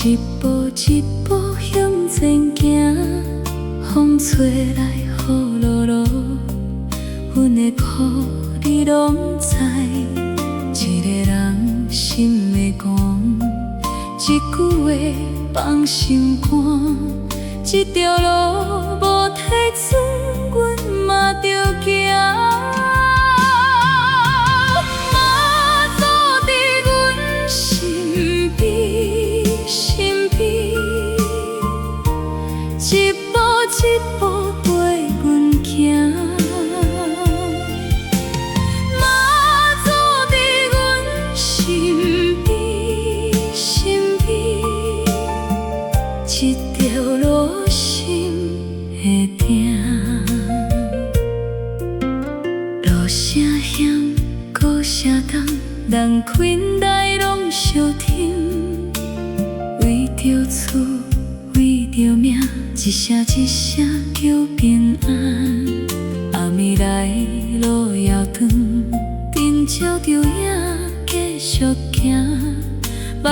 一步一步向前行，风吹来雨落落，阮的苦你拢知。一个人心会寒，一句话放心肝。这条路无体准，阮嘛着行。妈祖伫阮身边，身边，一步一步陪阮行。妈祖伫阮身边，身边，一条路心会定。路声险，鼓声重，人群来拢相挺。为着厝，为着命，一声一声求平安。暗暝来路遥长，灯照着影继续行。目